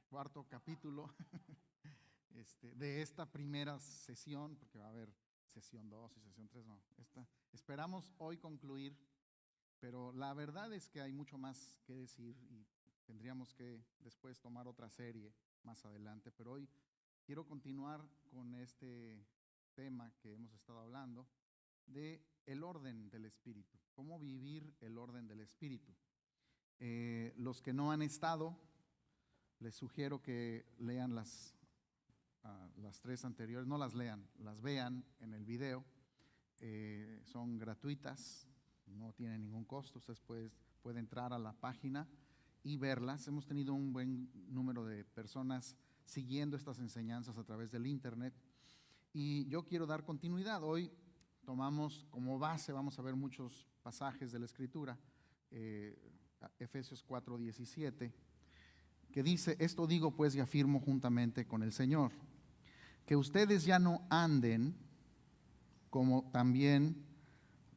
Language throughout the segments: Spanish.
cuarto capítulo de esta primera sesión, porque va a haber sesión 2 y sesión 3, no. Esperamos hoy concluir, pero la verdad es que hay mucho más que decir y tendríamos que después tomar otra serie más adelante, pero hoy quiero continuar con este tema que hemos estado hablando de el orden del Espíritu, cómo vivir el orden del Espíritu. Los que no han estado, les sugiero que lean las 3 anteriores, no las lean, las vean en el video. Son gratuitas, no tienen ningún costo. Ustedes pueden entrar a la página y verlas. Hemos tenido un buen número de personas siguiendo estas enseñanzas a través del internet y yo quiero dar continuidad. Hoy tomamos como base, vamos a ver muchos pasajes de la Escritura, Efesios 4:17, que dice: esto digo pues y afirmo juntamente con el Señor, que ustedes ya no anden como también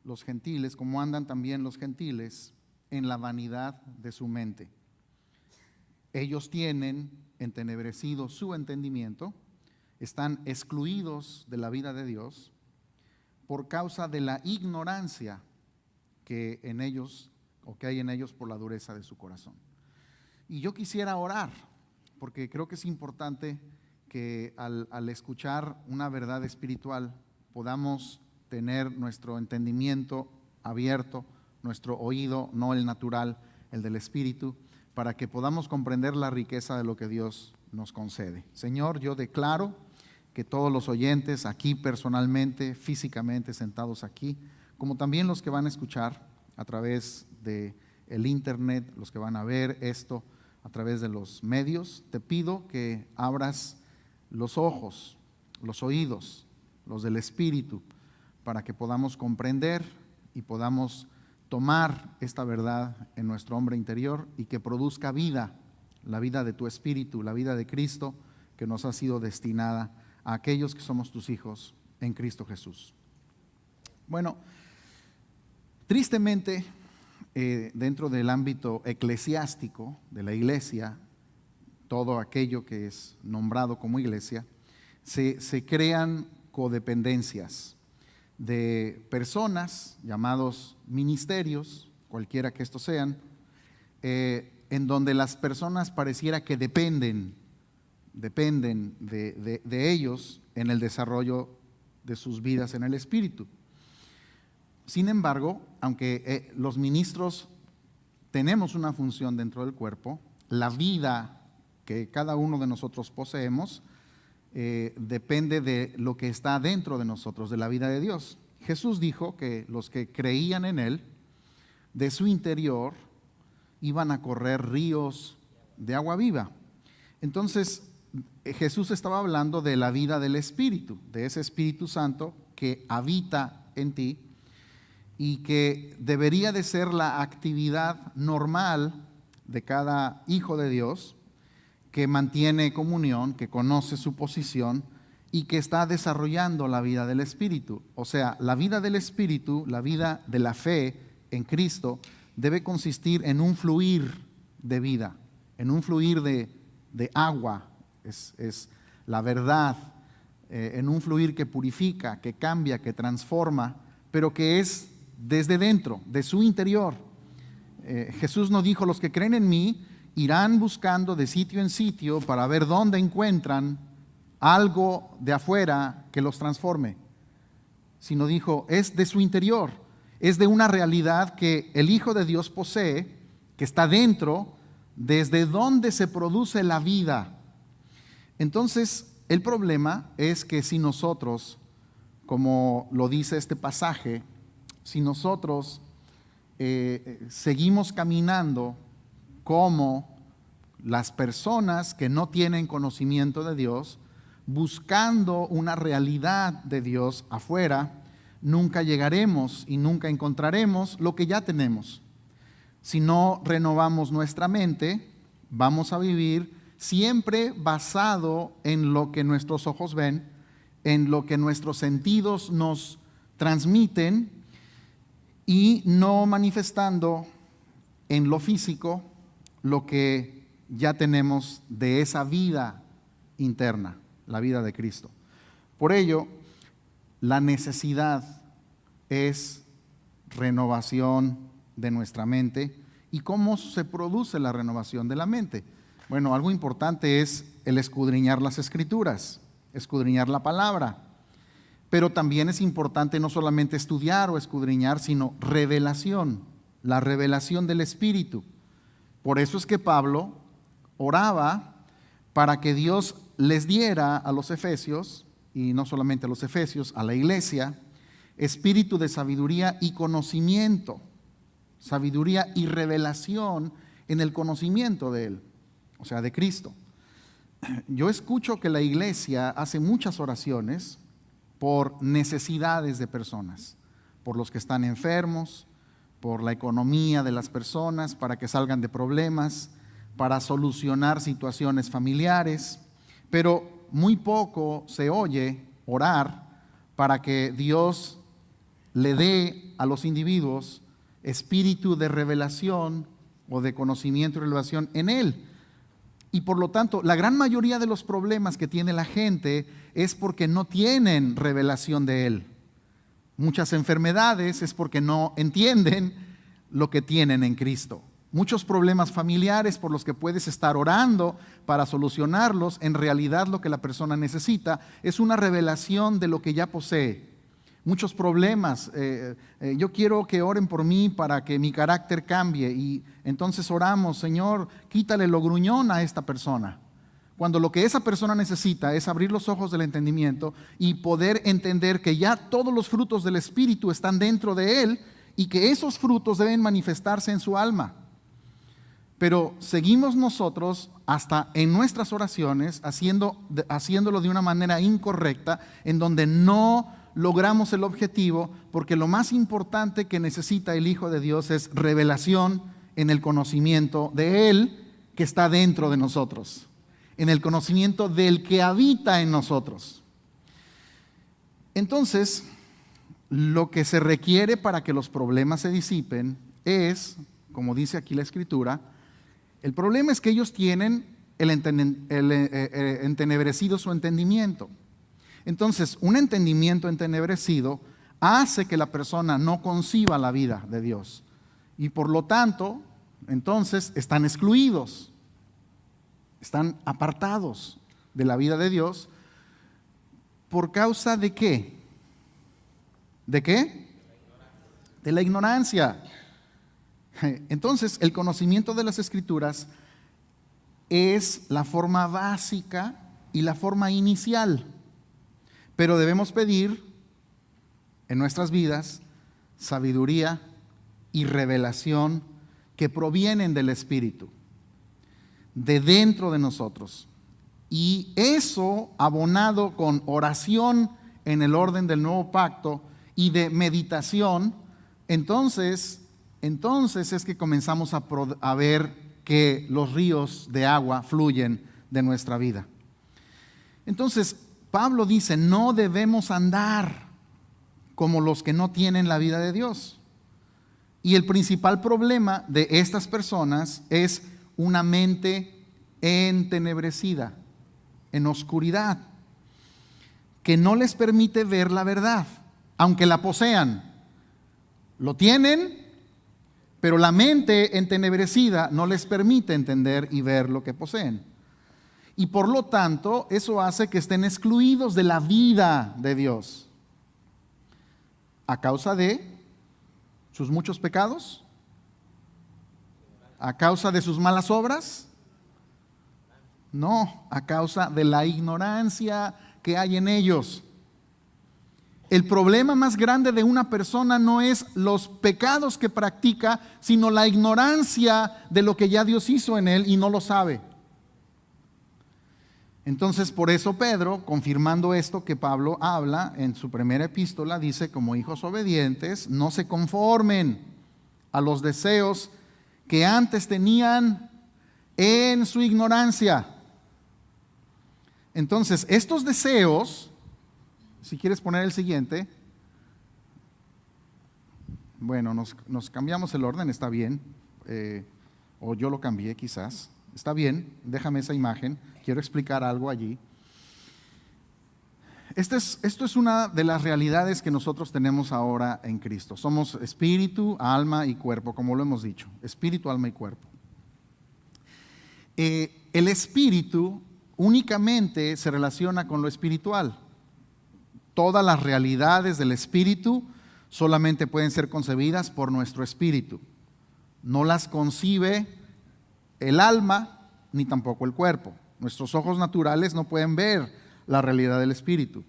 los gentiles, como andan también los gentiles en la vanidad de su mente. Ellos tienen entenebrecido su entendimiento, están excluidos de la vida de Dios por causa de la ignorancia que en ellos, o que hay en ellos por la dureza de su corazón. Y yo quisiera orar, porque creo que es importante que al escuchar una verdad espiritual podamos tener nuestro entendimiento abierto, nuestro oído, no el natural, el del Espíritu, para que podamos comprender la riqueza de lo que Dios nos concede. Señor, yo declaro que todos los oyentes aquí personalmente, físicamente sentados aquí, como también los que van a escuchar a través de el internet, los que van a ver esto a través de los medios, te pido que abras los ojos, los oídos, los del Espíritu, para que podamos comprender y podamos tomar esta verdad en nuestro hombre interior y que produzca vida, la vida de tu Espíritu, la vida de Cristo, que nos ha sido destinada a aquellos que somos tus hijos en Cristo Jesús. Bueno, tristemente, dentro del ámbito eclesiástico de la iglesia, todo aquello que es nombrado como iglesia, se crean codependencias de personas llamados ministerios, cualquiera que estos sean, en donde las personas pareciera que dependen de ellos en el desarrollo de sus vidas en el Espíritu. Sin embargo, aunque los ministros tenemos una función dentro del cuerpo, la vida que cada uno de nosotros poseemos depende de lo que está dentro de nosotros, de la vida de Dios. Jesús dijo que los que creían en Él, de su interior iban a correr ríos de agua viva. Entonces, Jesús estaba hablando de la vida del Espíritu, de ese Espíritu Santo que habita en ti y que debería de ser la actividad normal de cada hijo de Dios, que mantiene comunión, que conoce su posición y que está desarrollando la vida del Espíritu. O sea, la vida del Espíritu, la vida de la fe en Cristo, debe consistir en un fluir de vida, en un fluir de agua, es la verdad, en un fluir que purifica, que cambia, que transforma, pero que es desde dentro, de su interior. Jesús no dijo: los que creen en mí irán buscando de sitio en sitio para ver dónde encuentran algo de afuera que los transforme, sino dijo: es de su interior, es de una realidad que el Hijo de Dios posee, que está dentro, desde donde se produce la vida. Entonces, el problema es que si nosotros, como lo dice este pasaje, si nosotros seguimos caminando como las personas que no tienen conocimiento de Dios, buscando una realidad de Dios afuera, nunca llegaremos y nunca encontraremos lo que ya tenemos. Si no renovamos nuestra mente, vamos a vivir siempre basado en lo que nuestros ojos ven, en lo que nuestros sentidos nos transmiten y no manifestando en lo físico lo que ya tenemos de esa vida interna, la vida de Cristo. Por ello, la necesidad es renovación de nuestra mente. ¿Y cómo se produce la renovación de la mente? Bueno, algo importante es el escudriñar las Escrituras, escudriñar la palabra. Pero también es importante no solamente estudiar o escudriñar, sino revelación, la revelación del Espíritu. Por eso es que Pablo oraba para que Dios les diera a los efesios, y no solamente a los efesios, a la iglesia, espíritu de sabiduría y conocimiento, sabiduría y revelación en el conocimiento de Él, o sea, de Cristo. Yo escucho que la iglesia hace muchas oraciones por necesidades de personas, por los que están enfermos, por la economía de las personas, para que salgan de problemas, para solucionar situaciones familiares, pero muy poco se oye orar para que Dios le dé a los individuos espíritu de revelación o de conocimiento y revelación en Él. Y por lo tanto, la gran mayoría de los problemas que tiene la gente es porque no tienen revelación de Él. Muchas enfermedades es porque no entienden lo que tienen en Cristo. Muchos problemas familiares por los que puedes estar orando para solucionarlos, en realidad lo que la persona necesita es una revelación de lo que ya posee. Muchos problemas, yo quiero que oren por mí para que mi carácter cambie, y entonces oramos: Señor, quítale lo gruñón a esta persona. Cuando lo que esa persona necesita es abrir los ojos del entendimiento y poder entender que ya todos los frutos del Espíritu están dentro de él y que esos frutos deben manifestarse en su alma. Pero seguimos nosotros hasta en nuestras oraciones haciéndolo de una manera incorrecta, en donde no logramos el objetivo, porque lo más importante que necesita el Hijo de Dios es revelación en el conocimiento de Él que está dentro de nosotros, en el conocimiento del que habita en nosotros. Entonces, lo que se requiere para que los problemas se disipen es, como dice aquí la Escritura, el problema es que ellos tienen entenebrecido su entendimiento. Entonces, un entendimiento entenebrecido hace que la persona no conciba la vida de Dios. Y por lo tanto, entonces están excluidos, están apartados de la vida de Dios. ¿Por causa de qué? ¿De qué? De la ignorancia. Entonces, el conocimiento de las Escrituras es la forma básica y la forma inicial. Pero debemos pedir en nuestras vidas sabiduría y revelación que provienen del Espíritu, de dentro de nosotros. Y eso abonado con oración en el orden del nuevo pacto y de meditación, entonces es que comenzamos a ver que los ríos de agua fluyen de nuestra vida. Entonces, Pablo dice: no debemos andar como los que no tienen la vida de Dios. Y el principal problema de estas personas es una mente entenebrecida, en oscuridad, que no les permite ver la verdad, aunque la posean. Lo tienen, pero la mente entenebrecida no les permite entender y ver lo que poseen. Y por lo tanto, eso hace que estén excluidos de la vida de Dios. ¿A causa de sus muchos pecados? ¿A causa de sus malas obras? No, a causa de la ignorancia que hay en ellos. El problema más grande de una persona no es los pecados que practica, sino la ignorancia de lo que ya Dios hizo en él y no lo sabe. Entonces, por eso Pedro, confirmando esto que Pablo habla en su primera epístola, dice: como hijos obedientes, no se conformen a los deseos que antes tenían en su ignorancia. Entonces, estos deseos, si quieres poner el siguiente, bueno, nos cambiamos el orden, está bien, o yo lo cambié quizás, Está bien, déjame esa imagen, quiero explicar algo allí. Esto es una de las realidades que nosotros tenemos ahora en Cristo. Somos espíritu, alma y cuerpo, como lo hemos dicho. Espíritu, alma y cuerpo. El espíritu únicamente se relaciona con lo espiritual. Todas las realidades del espíritu solamente pueden ser concebidas por nuestro espíritu. No las concibe el alma ni tampoco el cuerpo. Nuestros ojos naturales no pueden ver la realidad del espíritu.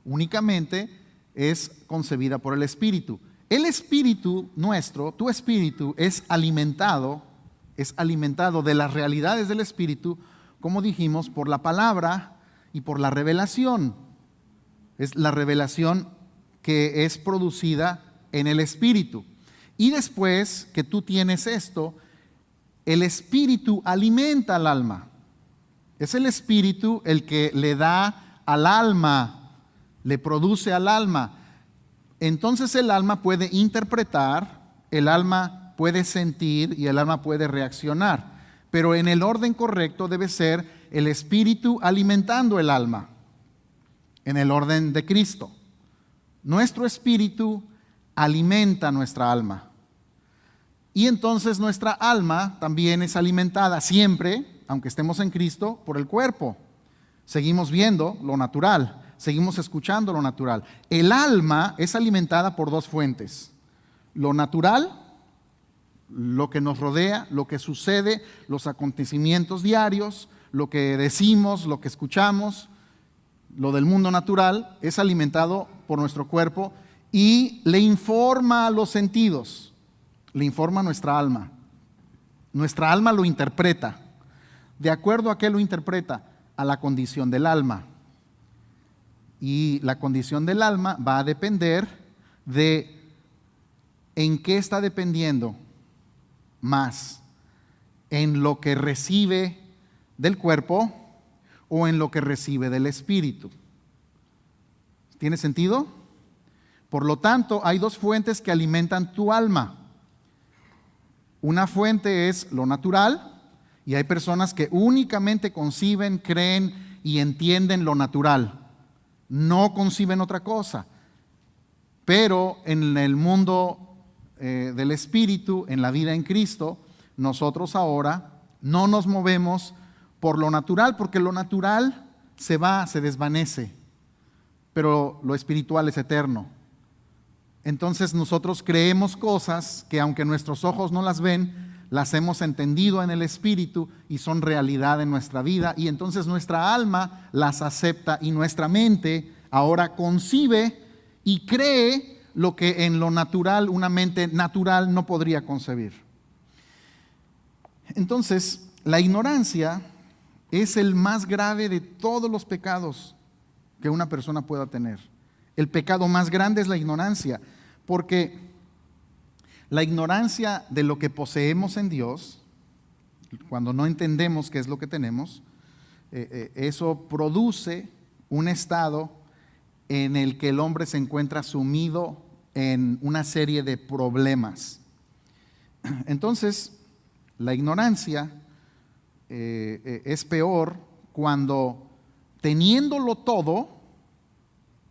Únicamente es concebida por el espíritu. El espíritu nuestro, tu espíritu, es alimentado de las realidades del espíritu, como dijimos, por la palabra y por la revelación. Es la revelación que es producida en el espíritu. Y después que tú tienes esto, el espíritu alimenta al alma. Es el espíritu el que le da al alma, le produce al alma. Entonces el alma puede interpretar, el alma puede sentir y el alma puede reaccionar. Pero en el orden correcto debe ser el espíritu alimentando el alma, en el orden de Cristo. Nuestro espíritu alimenta nuestra alma. Y entonces nuestra alma también es alimentada siempre, aunque estemos en Cristo, por el cuerpo. Seguimos viendo lo natural, seguimos escuchando lo natural. El alma es alimentada por dos fuentes: lo natural, lo que nos rodea, lo que sucede, los acontecimientos diarios, lo que decimos, lo que escuchamos, lo del mundo natural, es alimentado por nuestro cuerpo y le informa a los sentidos, le informa a nuestra alma. Nuestra alma lo interpreta. ¿De acuerdo a qué lo interpreta? A la condición del alma. Y la condición del alma va a depender de en qué está dependiendo más, en lo que recibe del cuerpo o en lo que recibe del espíritu. ¿Tiene sentido? Por lo tanto, hay dos fuentes que alimentan tu alma. Una fuente es lo natural, y hay personas que únicamente conciben, creen y entienden lo natural. No conciben otra cosa. Pero en el mundo del espíritu, en la vida en Cristo, nosotros ahora no nos movemos por lo natural, porque lo natural se va, se desvanece, pero lo espiritual es eterno. Entonces nosotros creemos cosas que, aunque nuestros ojos no las ven, las hemos entendido en el espíritu y son realidad en nuestra vida, y entonces nuestra alma las acepta y nuestra mente ahora concibe y cree lo que en lo natural, una mente natural no podría concebir. Entonces, la ignorancia es el más grave de todos los pecados que una persona pueda tener. El pecado más grande es la ignorancia, porque la ignorancia de lo que poseemos en Dios, cuando no entendemos qué es lo que tenemos, eso produce un estado en el que el hombre se encuentra sumido en una serie de problemas. Entonces, la ignorancia es peor cuando teniéndolo todo,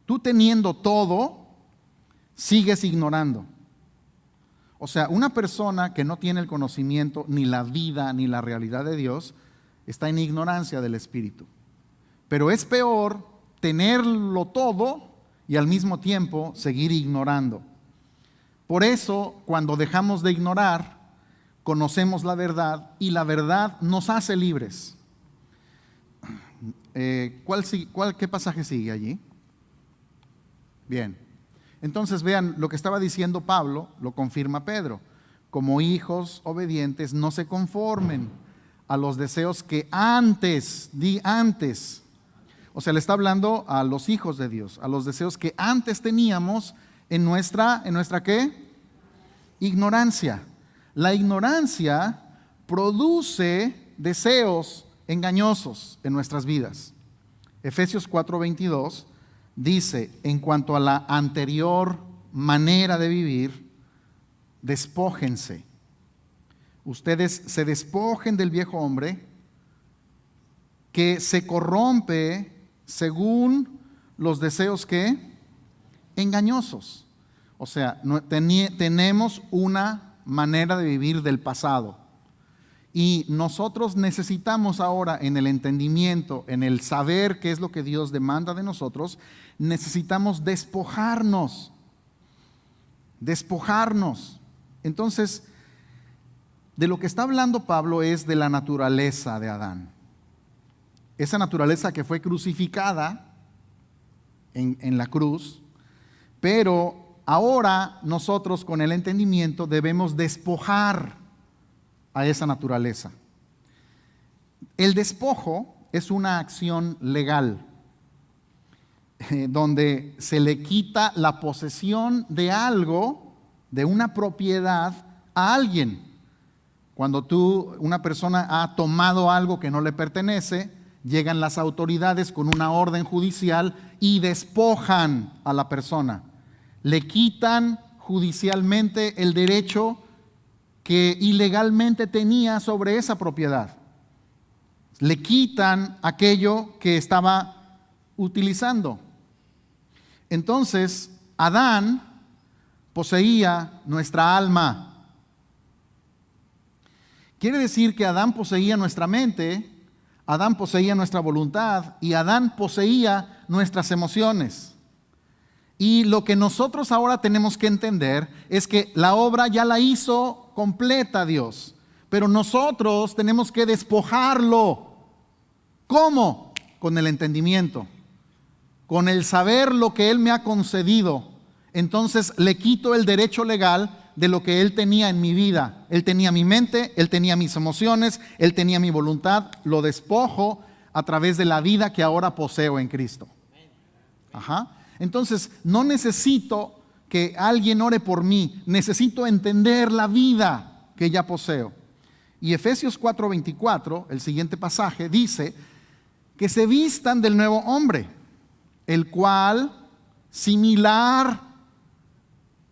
tú teniendo todo, sigues ignorando. O sea, una persona que no tiene el conocimiento, ni la vida, ni la realidad de Dios, está en ignorancia del Espíritu. Pero es peor tenerlo todo y al mismo tiempo seguir ignorando. Por eso, cuando dejamos de ignorar, conocemos la verdad y la verdad nos hace libres. ¿Qué pasaje sigue allí? Bien. Entonces vean, lo que estaba diciendo Pablo lo confirma Pedro. Como hijos obedientes, no se conformen a los deseos que antes, o sea, le está hablando a los hijos de Dios, a los deseos que antes teníamos en nuestra ¿qué? Ignorancia. La ignorancia produce deseos engañosos en nuestras vidas. Efesios 4:22 dice, en cuanto a la anterior manera de vivir, despójense. Ustedes se despojen del viejo hombre que se corrompe según los deseos que engañosos. O sea, tenemos una manera de vivir del pasado. Y nosotros necesitamos ahora, en el entendimiento, en el saber qué es lo que Dios demanda de nosotros, necesitamos despojarnos. Despojarnos. Entonces, de lo que está hablando Pablo es de la naturaleza de Adán. Esa naturaleza que fue crucificada en la cruz, pero ahora nosotros con el entendimiento debemos despojar a esa naturaleza. El despojo es una acción legal donde se le quita la posesión de algo, de una propiedad, a alguien. Cuando una persona ha tomado algo que no le pertenece, llegan las autoridades con una orden judicial y despojan a la persona. Le quitan judicialmente el derecho que ilegalmente tenía sobre esa propiedad. Le quitan aquello que estaba utilizando. Entonces, Adán poseía nuestra alma. Quiere decir que Adán poseía nuestra mente, Adán poseía nuestra voluntad y Adán poseía nuestras emociones. Y lo que nosotros ahora tenemos que entender es que la obra ya la hizo completa Dios, pero nosotros tenemos que despojarlo. ¿Cómo? Con el entendimiento, con el saber lo que Él me ha concedido. Entonces le quito el derecho legal de lo que Él tenía en mi vida. Él tenía mi mente, Él tenía mis emociones, Él tenía mi voluntad. Lo despojo a través de la vida que ahora poseo en Cristo. Ajá. Entonces, no necesito que alguien ore por mí, necesito entender la vida que ya poseo. Y Efesios 4:24, el siguiente pasaje, dice que se vistan del nuevo hombre, el cual, similar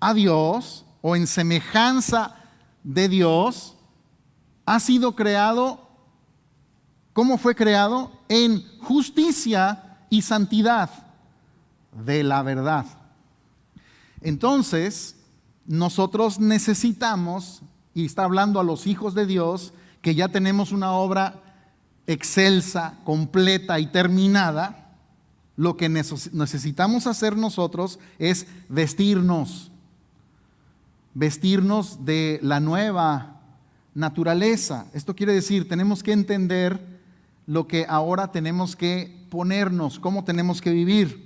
a Dios o en semejanza de Dios, ha sido creado. ¿Cómo fue creado? En justicia y santidad de la verdad. Entonces, nosotros necesitamos, y está hablando a los hijos de Dios, que ya tenemos una obra excelsa, completa y terminada. Lo que necesitamos hacer nosotros es vestirnos de la nueva naturaleza. Esto quiere decir, tenemos que entender lo que ahora tenemos que ponernos, cómo tenemos que vivir.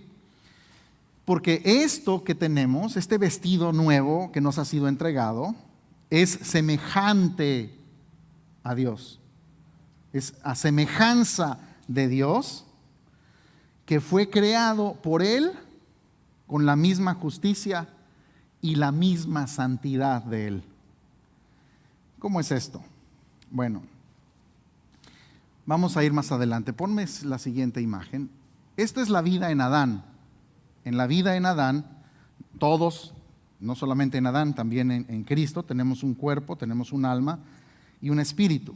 Porque esto que tenemos, este vestido nuevo que nos ha sido entregado, es semejante a Dios. Es a semejanza de Dios, que fue creado por Él con la misma justicia y la misma santidad de Él. ¿Cómo es esto? Bueno, vamos a ir más adelante. Ponme la siguiente imagen. Esta es la vida en Adán. En la vida en Adán, todos, no solamente en Adán, también en Cristo, tenemos un cuerpo, tenemos un alma y un espíritu.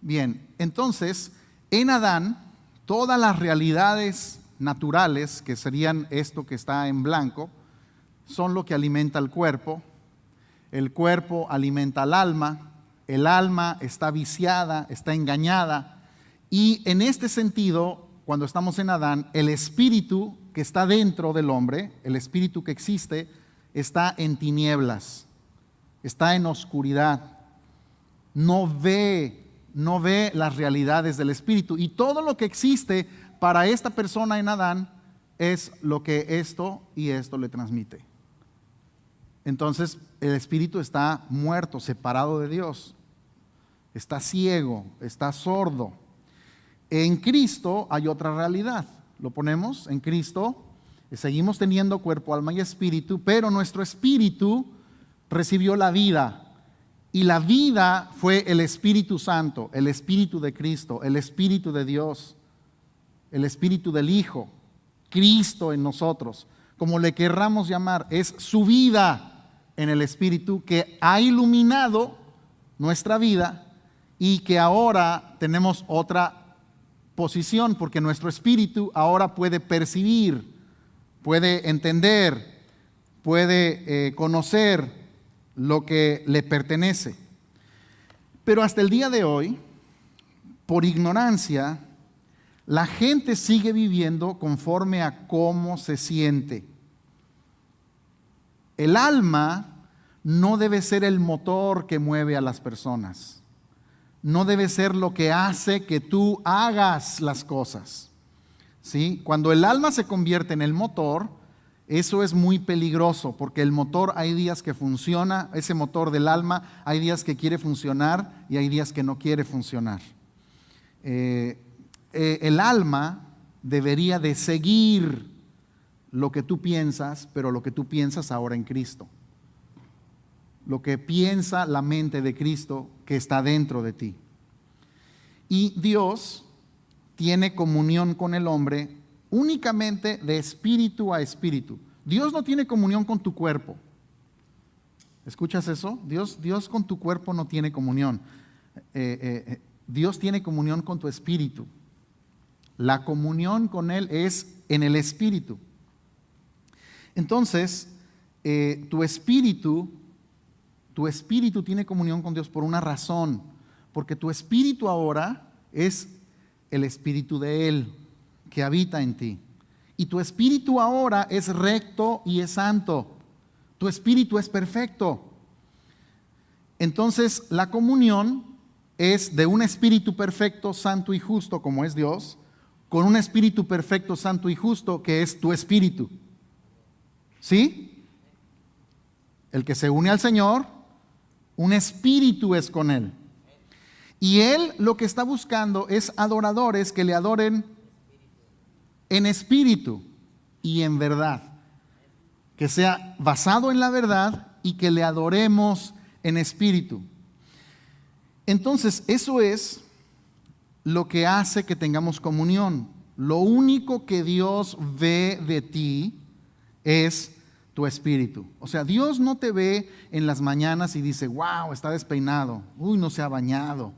Bien, entonces, en Adán, todas las realidades naturales, que serían esto que está en blanco, son lo que alimenta el cuerpo alimenta al alma, el alma está viciada, está engañada, y en este sentido, cuando estamos en Adán, el espíritu que está dentro del hombre, el espíritu que existe, está en tinieblas, está en oscuridad, no ve las realidades del espíritu. Y todo lo que existe para esta persona en Adán es lo que esto y esto le transmite. Entonces el espíritu está muerto, separado de Dios, está ciego, está sordo. En Cristo hay otra realidad. Lo ponemos en Cristo, seguimos teniendo cuerpo, alma y espíritu, pero nuestro espíritu recibió la vida. Y la vida fue el Espíritu Santo, el Espíritu de Cristo, el Espíritu de Dios, el Espíritu del Hijo, Cristo en nosotros, como le querramos llamar. Es su vida en el Espíritu que ha iluminado nuestra vida y que ahora tenemos otra posición, porque nuestro espíritu ahora puede percibir, puede entender, puede conocer lo que le pertenece. Pero hasta el día de hoy, por ignorancia, la gente sigue viviendo conforme a cómo se siente. El alma no debe ser el motor que mueve a las personas. No debe ser lo que hace que tú hagas las cosas. ¿Sí? Cuando el alma se convierte en el motor, eso es muy peligroso, porque el motor hay días que funciona, ese motor del alma, hay días que quiere funcionar y hay días que no quiere funcionar. El alma debería de seguir lo que tú piensas, pero lo que tú piensas ahora en Cristo. Lo que piensa la mente de Cristo que está dentro de ti. Y Dios tiene comunión con el hombre únicamente de espíritu a espíritu. Dios no tiene comunión con tu cuerpo. ¿Escuchas eso? Dios con tu cuerpo no tiene comunión. Dios tiene comunión con tu espíritu. La comunión con Él es en el espíritu. Entonces, tu espíritu tiene comunión con Dios por una razón, porque tu espíritu ahora es el espíritu de Él que habita en ti. Y tu espíritu ahora es recto y es santo. Tu espíritu es perfecto. Entonces, la comunión es de un espíritu perfecto, santo y justo, como es Dios, con un espíritu perfecto, santo y justo, que es tu espíritu. ¿Sí? El que se une al Señor, un espíritu es con Él. Y Él lo que está buscando es adoradores que le adoren en espíritu y en verdad. Que sea basado en la verdad y que le adoremos en espíritu. Entonces, eso es lo que hace que tengamos comunión. Lo único que Dios ve de ti es tu espíritu. O sea, Dios no te ve en las mañanas y dice, wow, está despeinado, uy, no se ha bañado,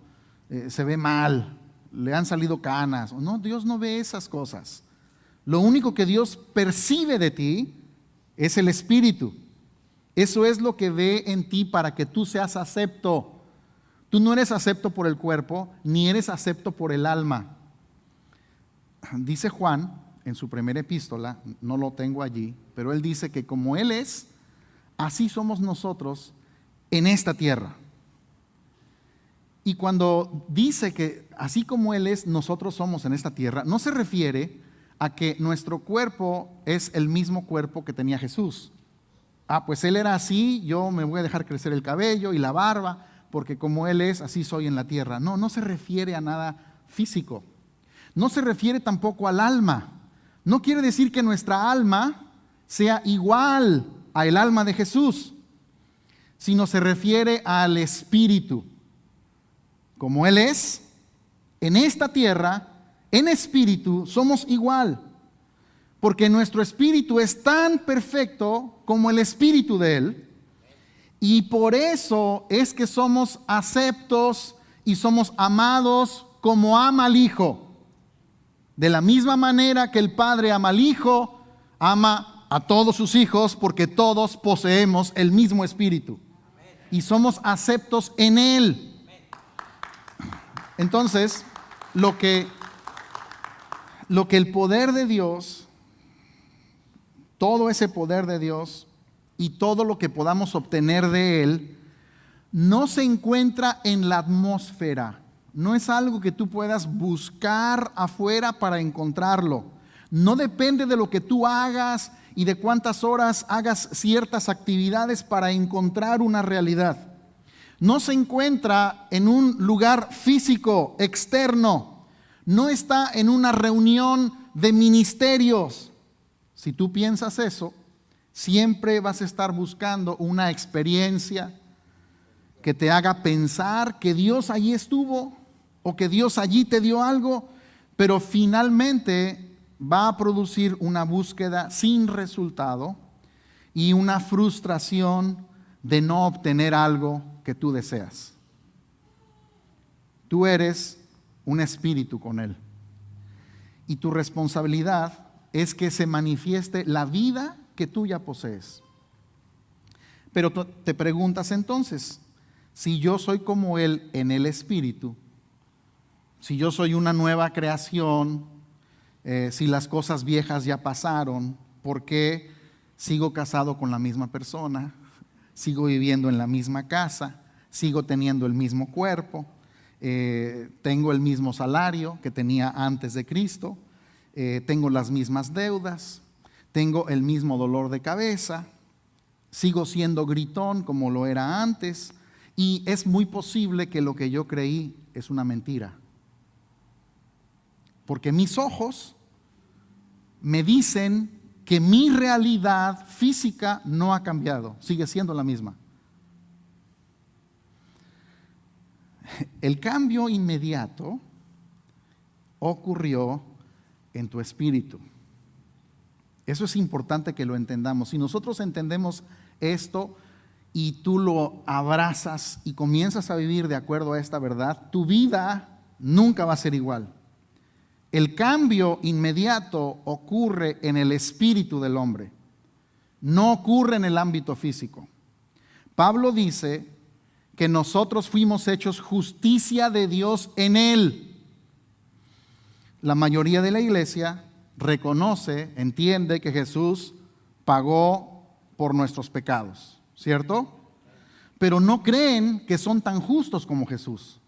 se ve mal, le han salido canas. No, Dios no ve esas cosas. Lo único que Dios percibe de ti es el espíritu. Eso es lo que ve en ti para que tú seas acepto. Tú no eres acepto por el cuerpo, ni eres acepto por el alma. Dice Juan en su primera epístola, no lo tengo allí, pero él dice que como Él es, así somos nosotros en esta tierra. Y cuando dice que así como Él es, nosotros somos en esta tierra, no se refiere a que nuestro cuerpo es el mismo cuerpo que tenía Jesús. Pues Él era así, yo me voy a dejar crecer el cabello y la barba, porque como Él es, así soy en la tierra. No, no se refiere a nada físico. No se refiere tampoco al alma. No quiere decir que nuestra alma sea igual al alma de Jesús, sino se refiere al espíritu. Como Él es, en esta tierra, en espíritu, somos igual. Porque nuestro espíritu es tan perfecto como el espíritu de Él. Y por eso es que somos aceptos y somos amados como ama al Hijo. De la misma manera que el Padre ama al Hijo, ama a todos sus hijos, porque todos poseemos el mismo espíritu. Y somos aceptos en Él. Entonces, lo que el poder de Dios, todo ese poder de Dios y todo lo que podamos obtener de Él, no se encuentra en la atmósfera. No es algo que tú puedas buscar afuera para encontrarlo. No depende de lo que tú hagas y de cuántas horas hagas ciertas actividades para encontrar una realidad. No se encuentra en un lugar físico, externo. No está en una reunión de ministerios. Si tú piensas eso, siempre vas a estar buscando una experiencia que te haga pensar que Dios allí estuvo o que Dios allí te dio algo, pero finalmente va a producir una búsqueda sin resultado y una frustración de no obtener algo que tú deseas. Tú eres un espíritu con Él. y tu responsabilidad es que se manifieste la vida que tú ya posees. Pero te preguntas entonces, si yo soy como Él en el Espíritu, si yo soy una nueva creación, si las cosas viejas ya pasaron, ¿por qué sigo casado con la misma persona? Sigo viviendo en la misma casa, sigo teniendo el mismo cuerpo, tengo el mismo salario que tenía antes de Cristo, tengo las mismas deudas, tengo el mismo dolor de cabeza, sigo siendo gritón como lo era antes, y es muy posible que lo que yo creí es una mentira. Porque mis ojos me dicen que mi realidad física no ha cambiado, sigue siendo la misma. El cambio inmediato ocurrió en tu espíritu. Eso es importante que lo entendamos. Si nosotros entendemos esto y tú lo abrazas y comienzas a vivir de acuerdo a esta verdad, tu vida nunca va a ser igual. El cambio inmediato ocurre en el espíritu del hombre, no ocurre en el ámbito físico. Pablo dice que nosotros fuimos hechos justicia de Dios en Él. La mayoría de la iglesia reconoce, entiende que Jesús pagó por nuestros pecados, ¿cierto? Pero no creen que son tan justos como Jesús.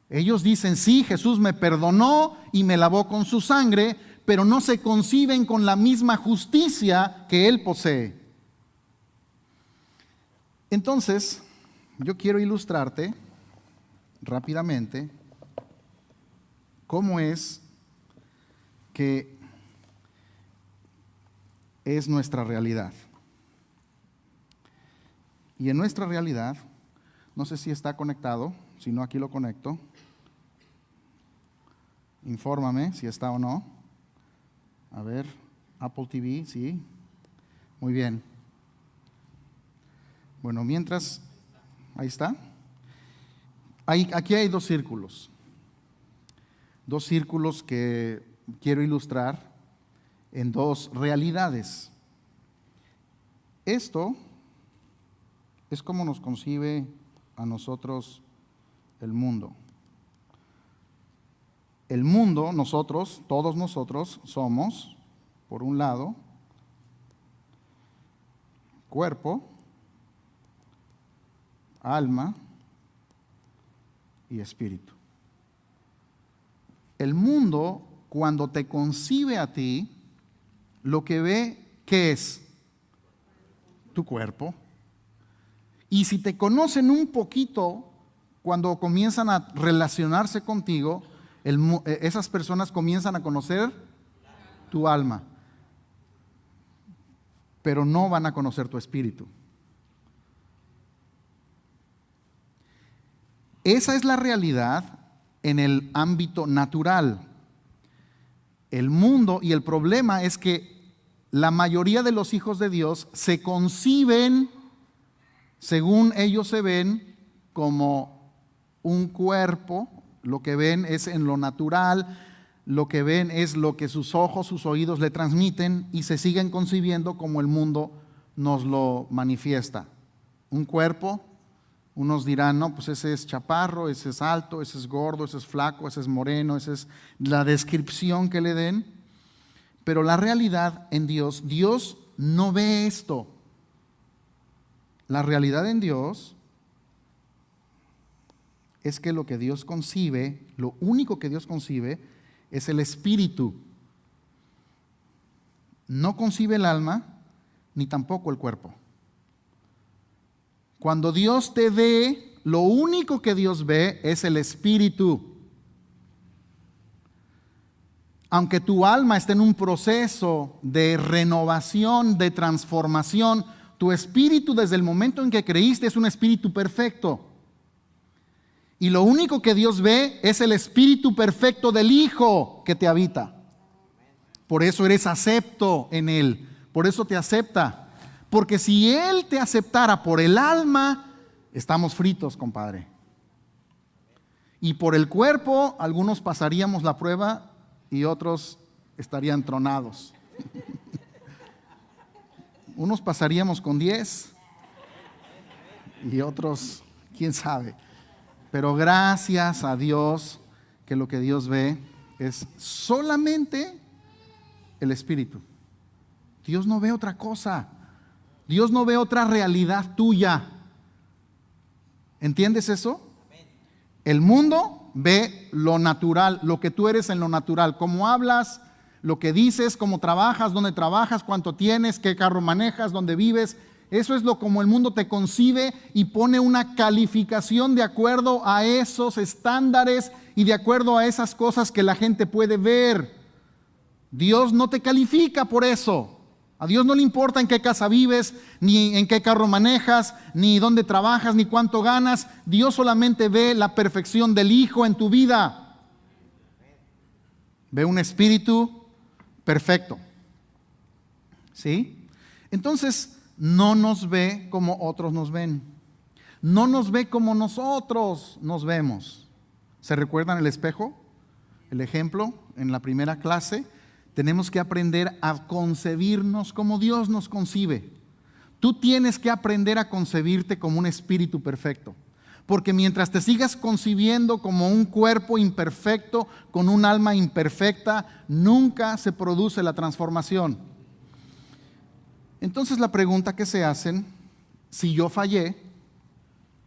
Ellos dicen, sí, Jesús me perdonó y me lavó con su sangre, pero no se conciben con la misma justicia que Él posee. Entonces, yo quiero ilustrarte rápidamente cómo es que es nuestra realidad. Y en nuestra realidad, no sé si está conectado, si no aquí lo conecto. Infórmame si está o no. A ver, Apple TV, sí. Muy bien. Bueno, mientras, ahí está. Aquí hay dos círculos. Dos círculos que quiero ilustrar en dos realidades. Esto es como nos concibe a nosotros el mundo. El mundo, nosotros, todos nosotros somos, por un lado, cuerpo, alma y espíritu. El mundo, cuando te concibe a ti, lo que ve, ¿qué es? Tu cuerpo. Y si te conocen un poquito, cuando comienzan a relacionarse contigo, esas personas comienzan a conocer tu alma, pero no van a conocer tu espíritu. Esa es la realidad en el ámbito natural. El mundo y el problema es que la mayoría de los hijos de Dios se conciben, según ellos se ven, como un cuerpo. Lo que ven es en lo natural, lo que ven es lo que sus ojos, sus oídos le transmiten y se siguen concibiendo como el mundo nos lo manifiesta. Un cuerpo, unos dirán, no, pues ese es chaparro, ese es alto, ese es gordo, ese es flaco, ese es moreno, esa es la descripción que le den. Pero la realidad en Dios, Dios no ve esto. La realidad en Dios es que lo que Dios concibe, lo único que Dios concibe es el espíritu. No concibe el alma, ni tampoco el cuerpo. Cuando Dios te ve, lo único que Dios ve es el espíritu. Aunque tu alma esté en un proceso de renovación, de transformación, tu espíritu desde el momento en que creíste es un espíritu perfecto. Y lo único que Dios ve es el espíritu perfecto del Hijo que te habita. Por eso eres acepto en Él. Por eso te acepta. Porque si Él te aceptara por el alma, estamos fritos, compadre. Y por el cuerpo, algunos pasaríamos la prueba y otros estarían tronados. Unos pasaríamos con 10 y otros, quién sabe. Pero gracias a Dios que lo que Dios ve es solamente el Espíritu. Dios no ve otra cosa. Dios no ve otra realidad tuya. ¿Entiendes eso? El mundo ve lo natural, lo que tú eres en lo natural, cómo hablas, lo que dices, cómo trabajas, dónde trabajas, cuánto tienes, qué carro manejas, dónde vives. Eso es lo como el mundo te concibe y pone una calificación de acuerdo a esos estándares y de acuerdo a esas cosas que la gente puede ver. Dios no te califica por eso. A Dios no le importa en qué casa vives, ni en qué carro manejas, ni dónde trabajas, ni cuánto ganas. Dios solamente ve la perfección del Hijo en tu vida. Ve un espíritu perfecto. ¿Sí? Entonces, no nos ve como otros nos ven. No nos ve como nosotros nos vemos. ¿Se recuerdan el espejo? El ejemplo en la primera clase. Tenemos que aprender a concebirnos como Dios nos concibe. Tú tienes que aprender a concebirte como un espíritu perfecto. Porque mientras te sigas concibiendo como un cuerpo imperfecto, con un alma imperfecta, nunca se produce la transformación. Entonces la pregunta que se hacen, si yo fallé,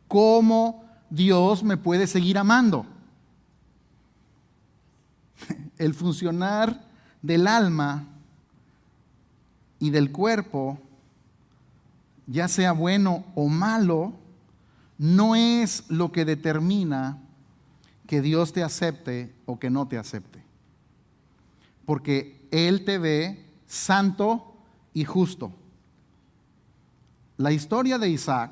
¿cómo Dios me puede seguir amando? El funcionar del alma y del cuerpo, ya sea bueno o malo, no es lo que determina que Dios te acepte o que no te acepte. Porque Él te ve santo y justo. La historia de Isaac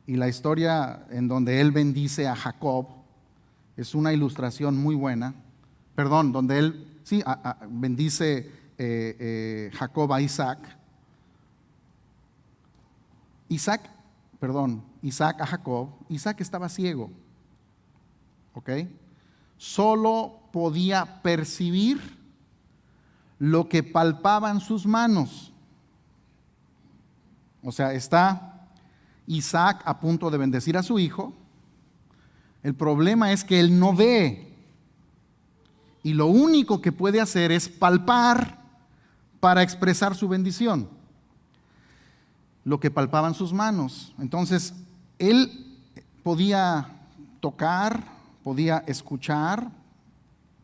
y la historia en donde él bendice a Jacob es una ilustración muy buena. Perdón, donde él bendice Jacob a Isaac. Isaac a Jacob. Isaac estaba ciego. ¿Ok? Solo podía percibir lo que palpaban sus manos. O sea, está Isaac a punto de bendecir a su hijo. El problema es que él no ve. Y lo único que puede hacer es palpar para expresar su bendición. Lo que palpaban sus manos. Entonces, él podía tocar, podía escuchar,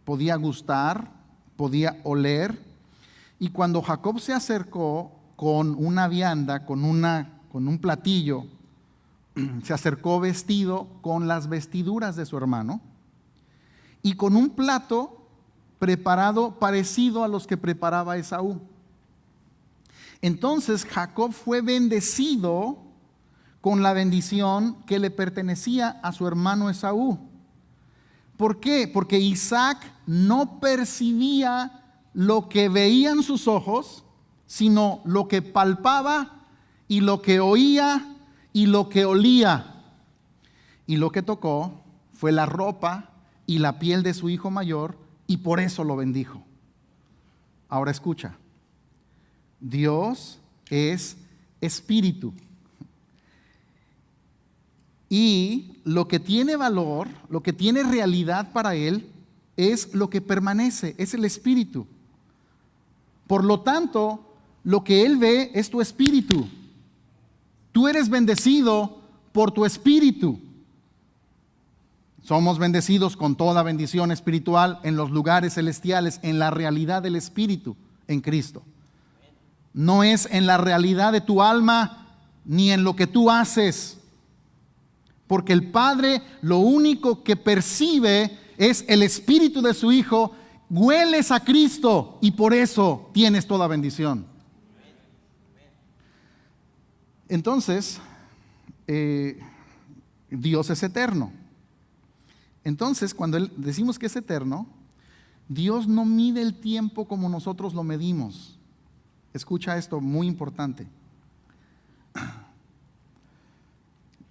podía gustar, podía oler. Y cuando Jacob se acercó con una vianda, con un platillo, se acercó vestido con las vestiduras de su hermano y con un plato preparado parecido a los que preparaba Esaú. Entonces Jacob fue bendecido con la bendición que le pertenecía a su hermano Esaú. ¿Por qué? Porque Isaac no percibía lo que veían sus ojos, sino lo que palpaba y lo que oía y lo que olía. Y lo que tocó fue la ropa y la piel de su hijo mayor, y por eso lo bendijo. Ahora escucha, Dios es espíritu. Y lo que tiene valor, lo que tiene realidad para Él, es lo que permanece, es el espíritu. Por lo tanto, lo que Él ve es tu espíritu. Tú eres bendecido por tu espíritu. Somos bendecidos con toda bendición espiritual en los lugares celestiales, en la realidad del espíritu en Cristo. No es en la realidad de tu alma ni en lo que tú haces. Porque el Padre lo único que percibe es el espíritu de su Hijo. Hueles a Cristo y por eso tienes toda bendición. Entonces, Dios es eterno. Entonces, cuando decimos que es eterno, Dios no mide el tiempo como nosotros lo medimos. Escucha esto, muy importante.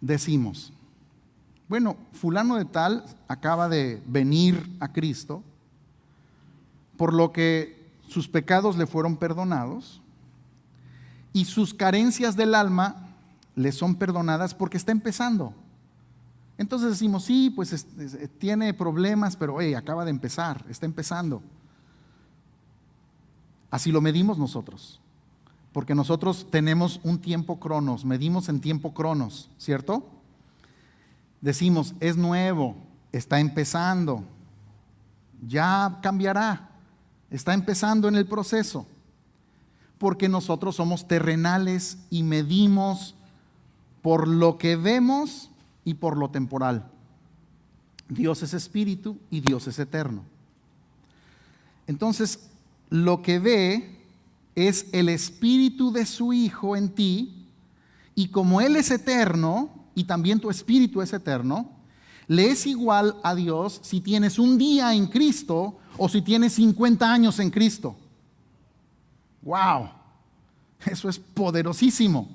Decimos, bueno, fulano de tal acaba de venir a Cristo por lo que sus pecados le fueron perdonados y sus carencias del alma le son perdonadas porque está empezando. Entonces decimos, sí, pues tiene problemas, pero acaba de empezar, está empezando. Así lo medimos nosotros, porque nosotros tenemos un tiempo cronos, medimos en tiempo cronos, ¿cierto? Decimos, es nuevo, está empezando, ya cambiará, está empezando en el proceso, porque nosotros somos terrenales y medimos por lo que vemos y por lo temporal. Dios es espíritu y Dios es eterno. Entonces, lo que ve es el espíritu de su Hijo en ti, y como Él es eterno y también tu espíritu es eterno, le es igual a Dios si tienes un día en Cristo o si tienes 50 años en Cristo. ¡Wow! Eso es poderosísimo.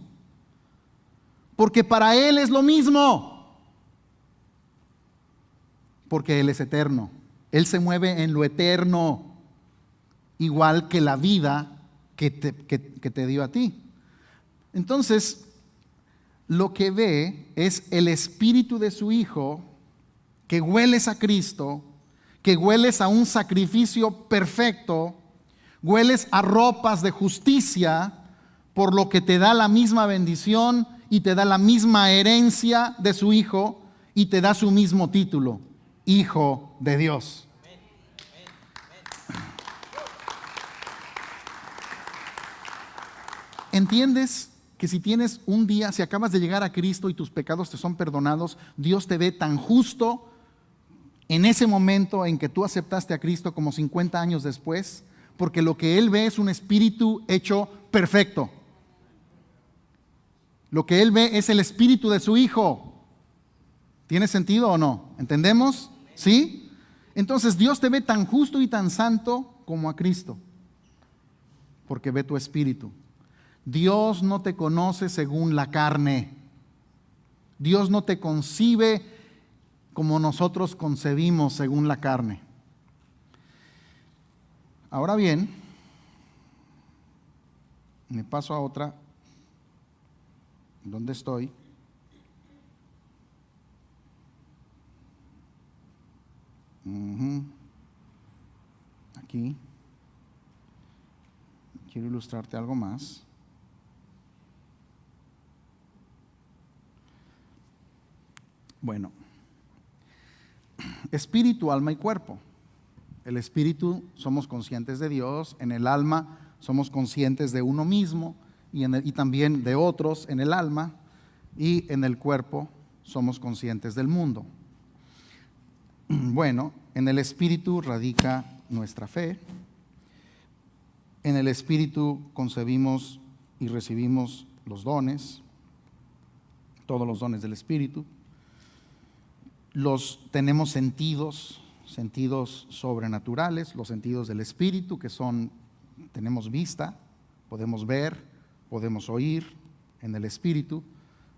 Porque para Él es lo mismo. Porque Él es eterno. Él se mueve en lo eterno, igual que la vida que te dio a ti. Entonces, lo que ve es el espíritu de su Hijo, que hueles a Cristo, que hueles a un sacrificio perfecto, hueles a ropas de justicia, por lo que te da la misma bendición y te da la misma herencia de su Hijo y te da su mismo título, Hijo de Dios. ¿Entiendes que si tienes un día, si acabas de llegar a Cristo y tus pecados te son perdonados, Dios te ve tan justo en ese momento en que tú aceptaste a Cristo como 50 años después? Porque lo que Él ve es un espíritu hecho perfecto. Lo que Él ve es el espíritu de su Hijo. ¿Tiene sentido o no? ¿Entendemos? ¿Sí? Entonces Dios te ve tan justo y tan santo como a Cristo, porque ve tu espíritu. Dios no te conoce según la carne. Dios no te concibe como nosotros concebimos según la carne. Ahora bien, me paso a otra. ¿Dónde estoy? Aquí. Quiero ilustrarte algo más. Bueno, espíritu, alma y cuerpo. El espíritu somos conscientes de Dios, en el alma somos conscientes de uno mismo y también de otros en el alma, y en el cuerpo somos conscientes del mundo. Bueno, en el espíritu radica nuestra fe. En el espíritu concebimos y recibimos los dones, todos los dones del espíritu. Tenemos sentidos sobrenaturales, los sentidos del espíritu, que son, tenemos vista, podemos ver, podemos oír en el espíritu,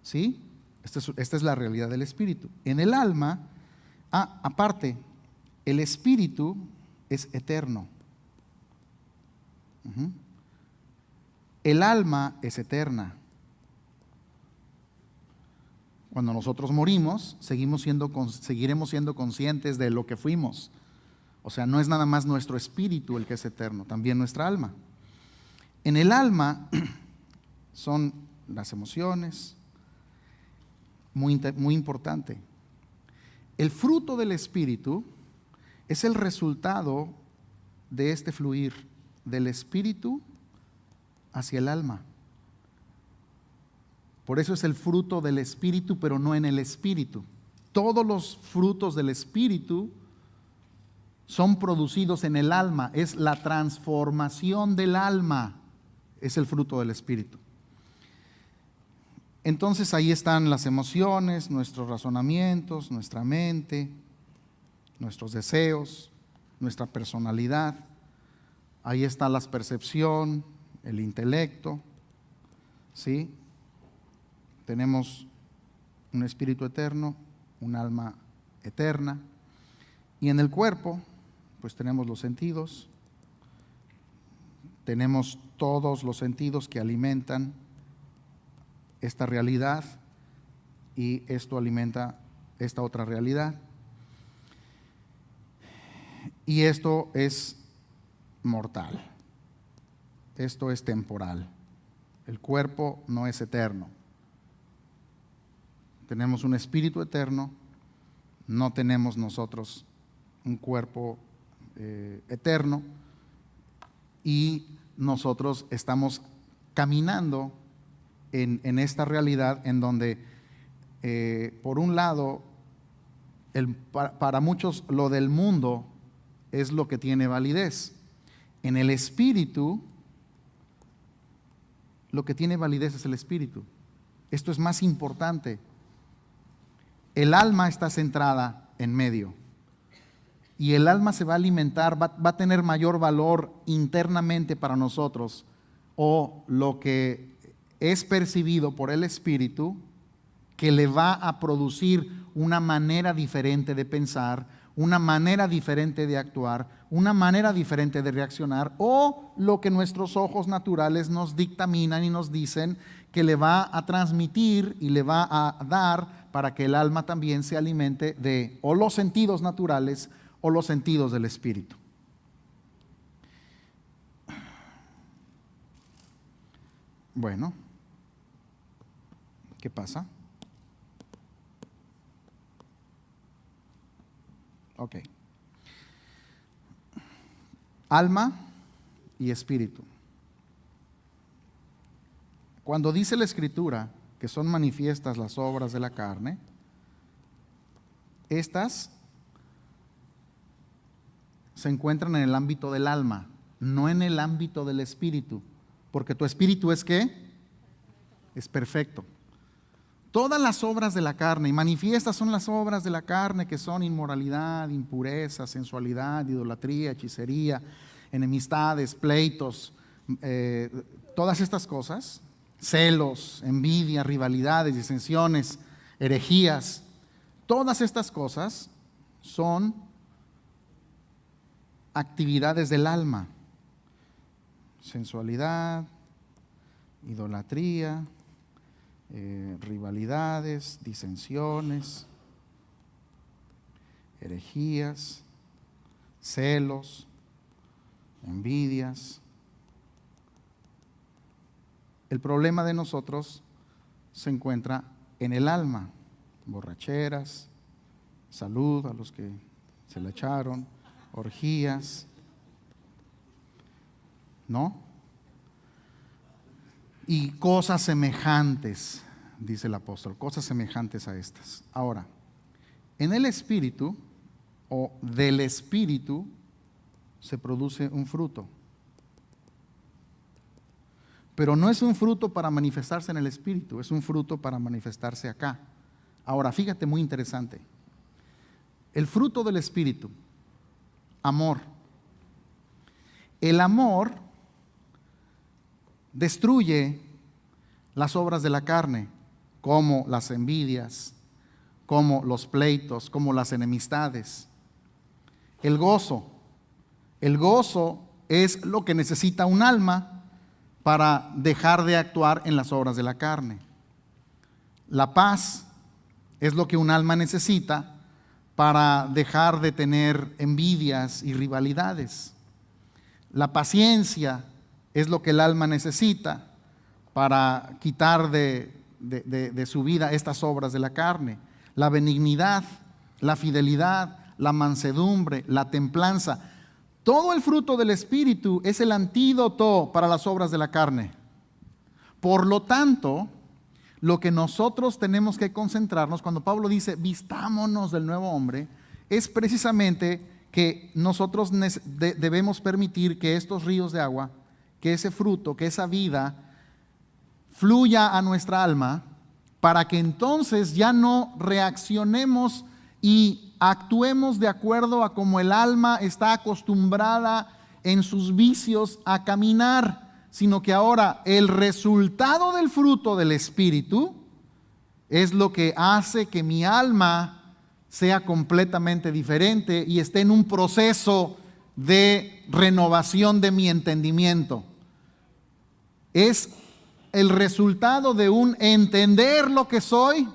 ¿sí? Esta es la realidad del espíritu. En el alma, aparte, el espíritu es eterno. El alma es eterna. Cuando nosotros morimos, seguiremos siendo conscientes de lo que fuimos. O sea, no es nada más nuestro espíritu el que es eterno, también nuestra alma. En el alma son las emociones, muy importante. El fruto del espíritu es el resultado de este fluir del espíritu hacia el alma. Por eso es el fruto del espíritu, pero no en el espíritu. Todos los frutos del espíritu son producidos en el alma. Es la transformación del alma, es el fruto del espíritu. Entonces ahí están las emociones, nuestros razonamientos, nuestra mente, nuestros deseos, nuestra personalidad. Ahí está la percepción, el intelecto, ¿sí? Tenemos un espíritu eterno, un alma eterna, y en el cuerpo, pues tenemos los sentidos, tenemos todos los sentidos que alimentan esta realidad y esto alimenta esta otra realidad. Y esto es mortal, esto es temporal. El cuerpo no es eterno. Tenemos un espíritu eterno, no tenemos nosotros un cuerpo eterno, y nosotros estamos caminando en esta realidad en donde, por un lado, para muchos lo del mundo es lo que tiene validez. En el espíritu, lo que tiene validez es el espíritu. Esto es más importante. El alma está centrada en medio. Y el alma se va a alimentar, va a tener mayor valor internamente para nosotros, o lo que es percibido por el espíritu, que le va a producir una manera diferente de pensar, una manera diferente de actuar, una manera diferente de reaccionar, o lo que nuestros ojos naturales nos dictaminan y nos dicen que le va a transmitir y le va a dar para que el alma también se alimente de o los sentidos naturales o los sentidos del espíritu. Bueno, ¿qué pasa? Ok. Alma y espíritu. Cuando dice la Escritura que son manifiestas las obras de la carne, estas se encuentran en el ámbito del alma, no en el ámbito del espíritu, porque tu espíritu es ¿qué? Es perfecto. Todas las obras de la carne, y manifiestas son las obras de la carne, que son inmoralidad, impureza, sensualidad, idolatría, hechicería, enemistades, pleitos, todas estas cosas, celos, envidia, rivalidades, disensiones, herejías, todas estas cosas son actividades del alma: sensualidad, idolatría, rivalidades, disensiones, herejías, celos, envidias. El problema de nosotros se encuentra en el alma: borracheras, salud a los que se la echaron, orgías, ¿no? Y cosas semejantes, dice el apóstol, cosas semejantes a estas. Ahora, en el espíritu o del espíritu se produce un fruto. Pero no es un fruto para manifestarse en el espíritu, es un fruto para manifestarse acá. Ahora, fíjate, muy interesante. El fruto del espíritu: amor. El amor destruye las obras de la carne, como las envidias, como los pleitos, como las enemistades. El gozo es lo que necesita un alma para dejar de actuar en las obras de la carne. La paz es lo que un alma necesita para dejar de tener envidias y rivalidades. La paciencia es lo que el alma necesita para quitar de su vida estas obras de la carne. La benignidad, la fidelidad, la mansedumbre, la templanza. Todo el fruto del Espíritu es el antídoto para las obras de la carne. Por lo tanto, lo que nosotros tenemos que concentrarnos, cuando Pablo dice vistámonos del nuevo hombre, es precisamente que nosotros debemos permitir que estos ríos de agua, que ese fruto, que esa vida fluya a nuestra alma, para que entonces ya no reaccionemos y actuemos de acuerdo a como el alma está acostumbrada en sus vicios a caminar, sino que ahora el resultado del fruto del Espíritu es lo que hace que mi alma sea completamente diferente y esté en un proceso de renovación de mi entendimiento. es el resultado de un entender lo que soy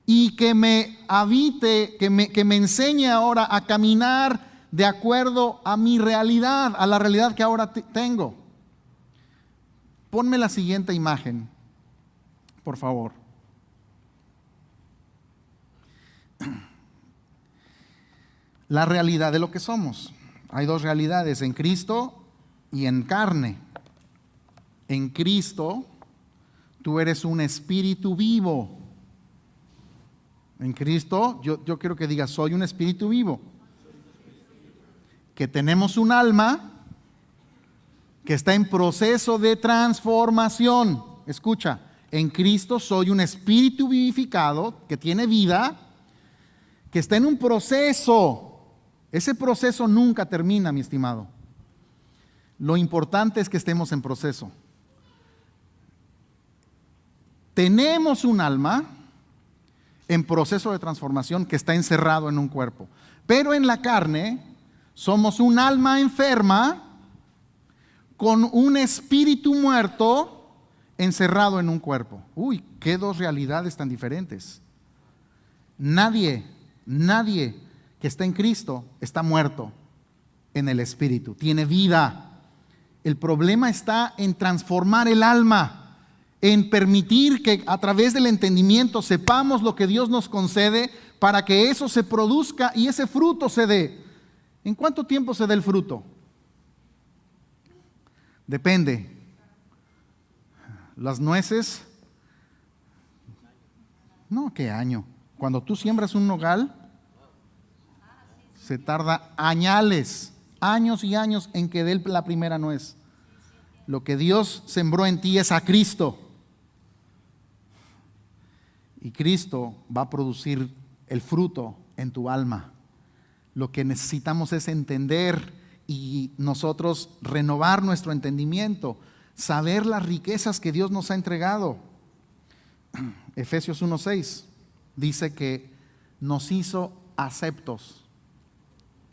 y que me habite, que me enseñe ahora a caminar de acuerdo a mi realidad, a la realidad que ahora tengo. Ponme la siguiente imagen, por favor. La realidad de lo que somos. Hay dos realidades, en Cristo y en carne. En Cristo, tú eres un espíritu vivo. En Cristo, yo quiero que digas, soy un espíritu vivo. Que tenemos un alma que está en proceso de transformación. Escucha, en Cristo soy un espíritu vivificado que tiene vida, que está en un proceso. Ese proceso nunca termina, mi estimado. Lo importante es que estemos en proceso. Tenemos un alma en proceso de transformación que está encerrado en un cuerpo. Pero en la carne somos un alma enferma con un espíritu muerto encerrado en un cuerpo. Uy, qué dos realidades tan diferentes. Nadie que está en Cristo está muerto en el espíritu, tiene vida. El problema está en transformar el alma, en permitir que a través del entendimiento sepamos lo que Dios nos concede para que eso se produzca y ese fruto se dé. ¿En cuánto tiempo se da el fruto? Depende. Las nueces, no, ¿qué año? Cuando tú siembras un nogal, se tarda años y años en que dé la primera nuez. Lo que Dios sembró en ti es a Cristo. Y Cristo va a producir el fruto en tu alma. Lo que necesitamos es entender y nosotros renovar nuestro entendimiento, saber las riquezas que Dios nos ha entregado. Efesios 1:6 dice que nos hizo aceptos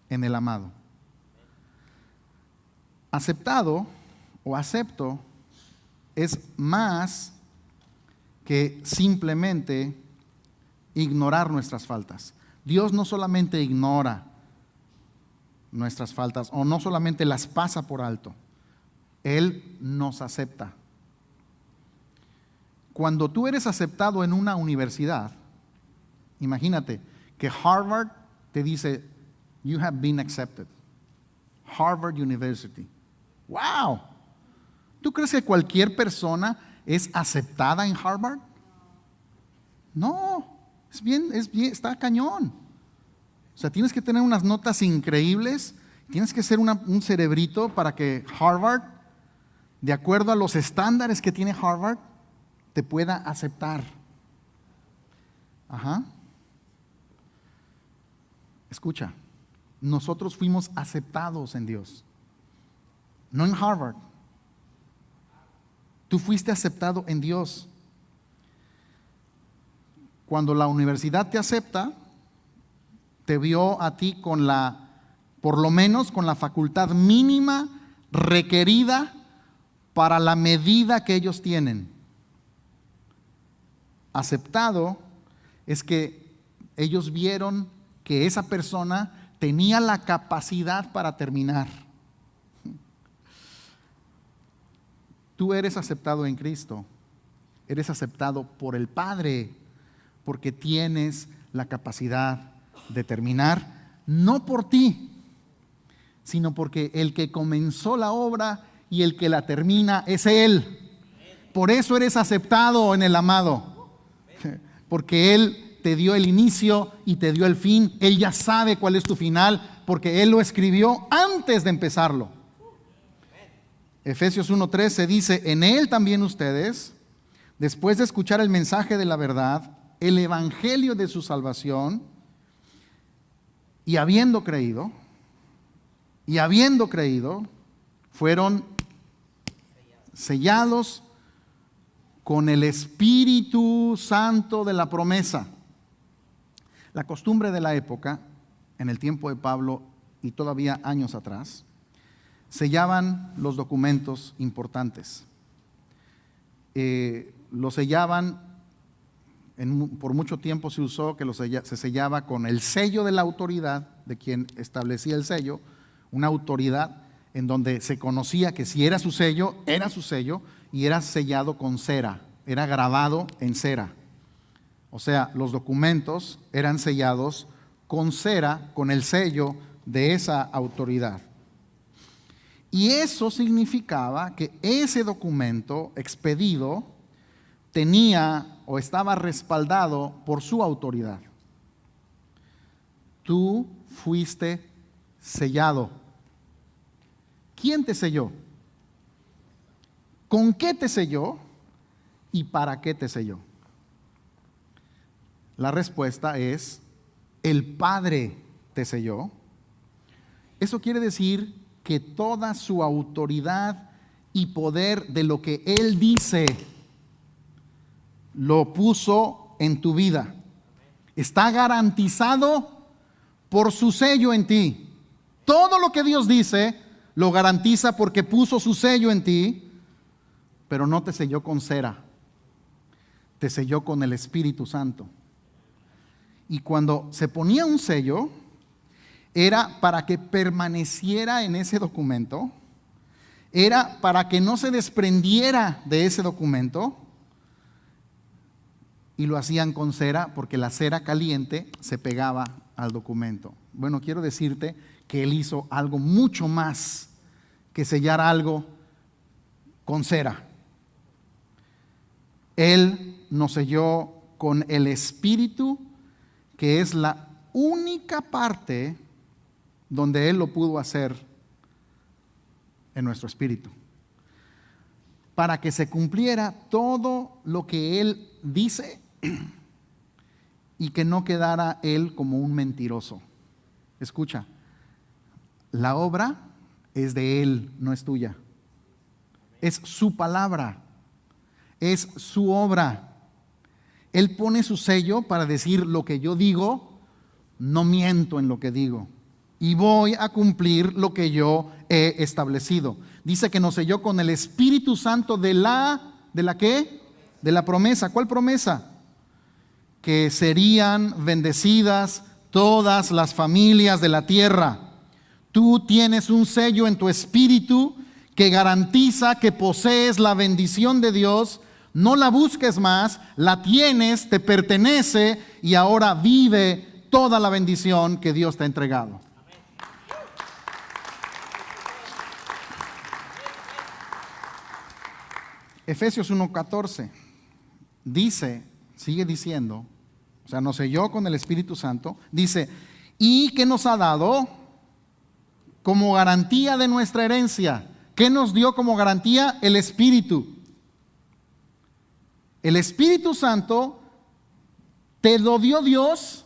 en el amado. Aceptado o acepto es más que simplemente ignorar nuestras faltas. Dios no solamente ignora nuestras faltas o no solamente las pasa por alto, Él nos acepta. Cuando tú eres aceptado en una universidad, imagínate que Harvard te dice, you have been accepted. Harvard University. ¡Wow! ¿Tú crees que cualquier persona es aceptada en Harvard? No, es bien, está cañón. O sea, tienes que tener unas notas increíbles, tienes que ser un cerebrito para que Harvard, de acuerdo a los estándares que tiene Harvard, te pueda aceptar. Ajá. Escucha, nosotros fuimos aceptados en Dios, no en Harvard. Tú fuiste aceptado en Dios. Cuando la universidad te acepta, te vio a ti con por lo menos con la facultad mínima requerida para la medida que ellos tienen. Aceptado es que ellos vieron que esa persona tenía la capacidad para terminar. Tú eres aceptado en Cristo, eres aceptado por el Padre, porque tienes la capacidad de terminar, no por ti, sino porque el que comenzó la obra y el que la termina es Él. Por eso eres aceptado en el amado, porque Él te dio el inicio y te dio el fin. Él ya sabe cuál es tu final, porque Él lo escribió antes de empezarlo. Efesios 1:13 dice, en Él también ustedes, después de escuchar el mensaje de la verdad, el evangelio de su salvación, y habiendo creído, fueron sellados con el Espíritu Santo de la promesa. La costumbre de la época, en el tiempo de Pablo y todavía años atrás, sellaban los documentos importantes. lo sellaban, por mucho tiempo se usó que se sellaba con el sello de la autoridad de quien establecía el sello, una autoridad en donde se conocía que si era su sello, y era sellado con cera, era grabado en cera. O sea, los documentos eran sellados con cera, con el sello de esa autoridad. Y eso significaba que ese documento expedido tenía o estaba respaldado por su autoridad. Tú fuiste sellado. ¿Quién te selló? ¿Con qué te selló? ¿Y para qué te selló? La respuesta es: el Padre te selló. Eso quiere decir que toda su autoridad y poder de lo que Él dice lo puso en tu vida. Está garantizado por su sello en ti. Todo lo que Dios dice lo garantiza porque puso su sello en ti, pero no te selló con cera, te selló con el Espíritu Santo. Y cuando se ponía un sello, era para que permaneciera en ese documento, era para que no se desprendiera de ese documento, y lo hacían con cera porque la cera caliente se pegaba al documento. Bueno, quiero decirte que Él hizo algo mucho más que sellar algo con cera. Él nos selló con el Espíritu, que es la única parte donde Él lo pudo hacer en nuestro espíritu, para que se cumpliera todo lo que Él dice y que no quedara Él como un mentiroso. Escucha, la obra es de Él, no es tuya. Es su palabra, es su obra. Él pone su sello para decir: lo que yo digo, no miento en lo que digo, y voy a cumplir lo que yo he establecido. Dice que nos selló con el Espíritu Santo ¿de la qué? De la promesa. ¿Cuál promesa? Que serían bendecidas todas las familias de la tierra. Tú tienes un sello en tu espíritu que garantiza que posees la bendición de Dios. No la busques más, la tienes, te pertenece, y ahora vive toda la bendición que Dios te ha entregado. Efesios 1:14 dice, sigue diciendo, o sea, nos selló con el Espíritu Santo, dice: y que nos ha dado como garantía de nuestra herencia. ¿Qué nos dio como garantía? El Espíritu. El Espíritu Santo te lo dio Dios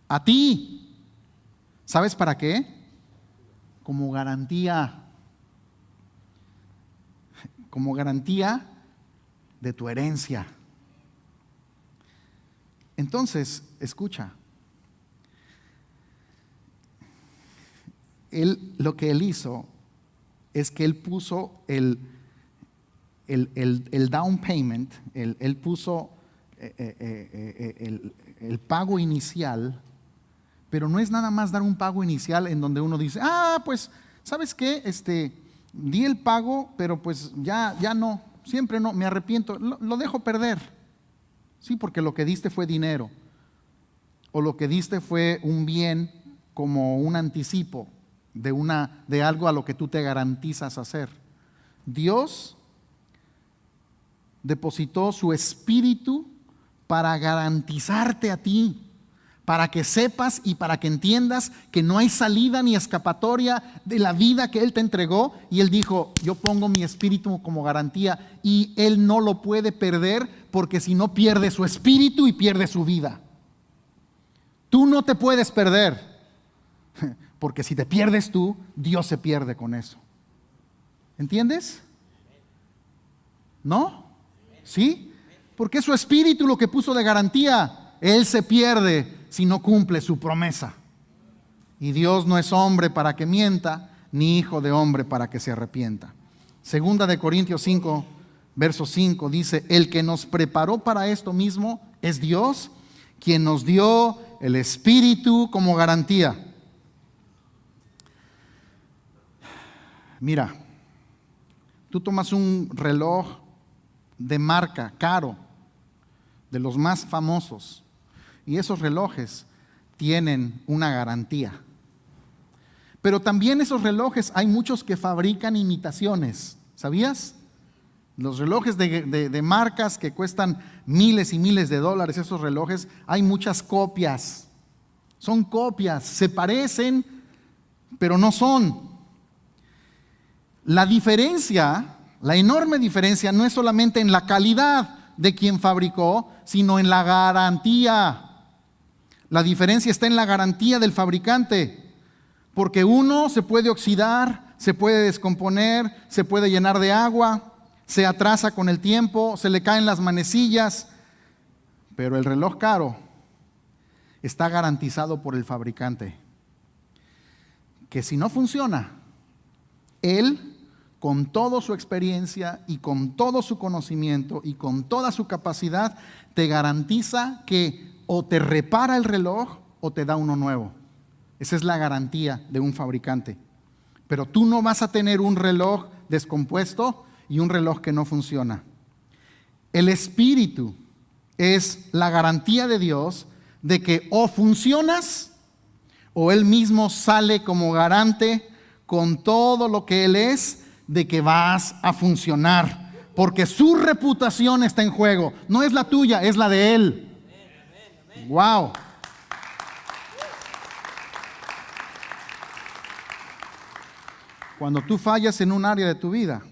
a ti. ¿Sabes para qué? Como garantía de tu herencia. Entonces, escucha, lo que Él hizo es que Él puso el down payment, Él puso el pago inicial, pero no es nada más dar un pago inicial en donde uno dice: pues, ¿sabes qué? Di el pago, pero pues ya no, siempre no, me arrepiento, lo dejo perder. Sí, porque lo que diste fue dinero, o lo que diste fue un bien como un anticipo de algo a lo que tú te garantizas hacer. Dios depositó su Espíritu para garantizarte a ti, para que sepas y para que entiendas que no hay salida ni escapatoria de la vida que Él te entregó. Y Él dijo: yo pongo mi Espíritu como garantía, y Él no lo puede perder, porque si no, pierde su Espíritu y pierde su vida. Tú no te puedes perder, porque si te pierdes tú, Dios se pierde con eso. ¿Entiendes? ¿No? ¿Sí? Porque es su Espíritu lo que puso de garantía. Él se pierde si no cumple su promesa. Y Dios no es hombre para que mienta, ni hijo de hombre para que se arrepienta. Segunda de Corintios 5, Verso 5 dice, el que nos preparó para esto mismo es Dios, quien nos dio el Espíritu como garantía. Mira, tú tomas un reloj de marca, caro, de los más famosos, y esos relojes tienen una garantía. Pero también esos relojes, hay muchos que fabrican imitaciones, ¿sabías? Los relojes de marcas que cuestan miles y miles de dólares, esos relojes, hay muchas copias. Son copias, se parecen, pero no son. La diferencia, la enorme diferencia, no es solamente en la calidad de quien fabricó, sino en la garantía. La diferencia está en la garantía del fabricante, porque uno se puede oxidar, se puede descomponer, se puede llenar de agua, se atrasa con el tiempo, se le caen las manecillas, pero el reloj caro está garantizado por el fabricante, que si no funciona, él, con toda su experiencia y con todo su conocimiento y con toda su capacidad, te garantiza que o te repara el reloj o te da uno nuevo. Esa es la garantía de un fabricante. Pero tú no vas a tener un reloj descompuesto y un reloj que no funciona. El Espíritu es la garantía de Dios de que o funcionas o Él mismo sale como garante con todo lo que Él es de que vas a funcionar, porque su reputación está en juego. No es la tuya, es la de Él. Wow. Cuando tú fallas en un área de tu vida,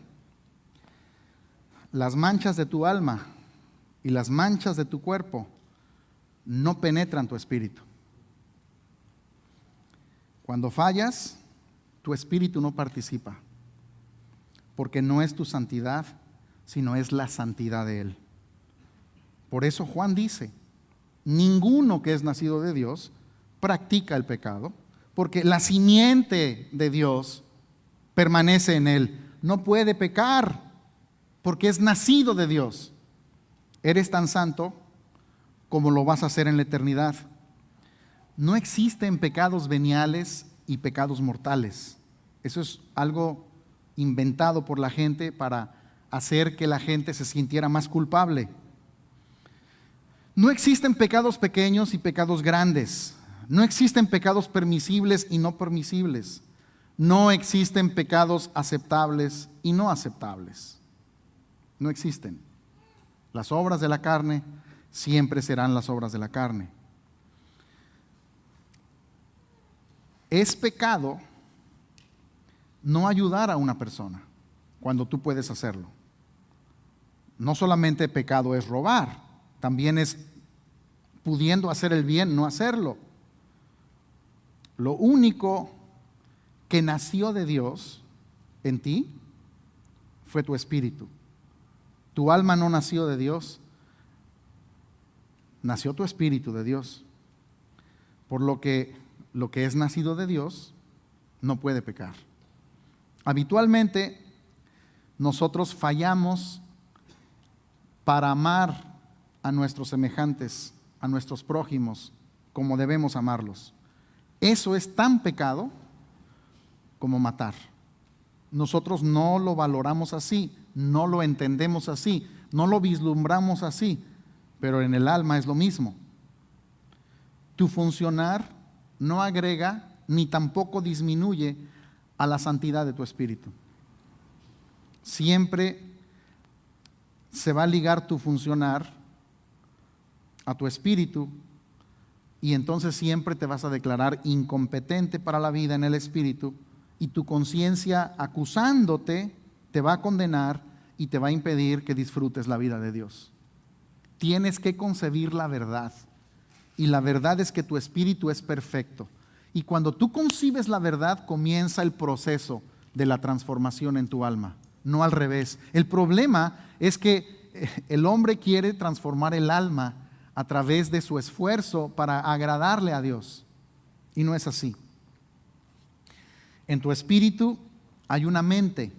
las manchas de tu alma y las manchas de tu cuerpo no penetran tu espíritu. Cuando fallas, tu espíritu no participa, porque no es tu santidad, sino es la santidad de Él. Por eso Juan dice, ninguno que es nacido de Dios practica el pecado, porque la simiente de Dios permanece en él. No puede pecar, porque es nacido de Dios. Eres tan santo como lo vas a hacer en la eternidad. No existen pecados veniales y pecados mortales. Eso es algo inventado por la gente para hacer que la gente se sintiera más culpable. No existen pecados pequeños y pecados grandes. No existen pecados permisibles y no permisibles. No existen pecados aceptables y no aceptables. No existen. Las obras de la carne siempre serán las obras de la carne. Es pecado no ayudar a una persona cuando tú puedes hacerlo. No solamente pecado es robar, también es pudiendo hacer el bien, no hacerlo. Lo único que nació de Dios en ti fue tu espíritu. Tu alma no nació de Dios, nació tu espíritu de Dios. Por lo que es nacido de Dios no puede pecar. Habitualmente nosotros fallamos para amar a nuestros semejantes, a nuestros prójimos, como debemos amarlos. Eso es tan pecado como matar. Nosotros no lo valoramos así, no lo entendemos así, no lo vislumbramos así, pero en el alma es lo mismo. Tu funcionar no agrega ni tampoco disminuye a la santidad de tu espíritu. Siempre se va a ligar tu funcionar a tu espíritu y entonces siempre te vas a declarar incompetente para la vida en el espíritu y tu conciencia acusándote te va a condenar y te va a impedir que disfrutes la vida de Dios. Tienes que concebir la verdad y la verdad es que tu espíritu es perfecto y cuando tú concibes la verdad comienza el proceso de la transformación en tu alma, no al revés. El problema es que el hombre quiere transformar el alma a través de su esfuerzo para agradarle a Dios. Y no es así. En tu espíritu hay una mente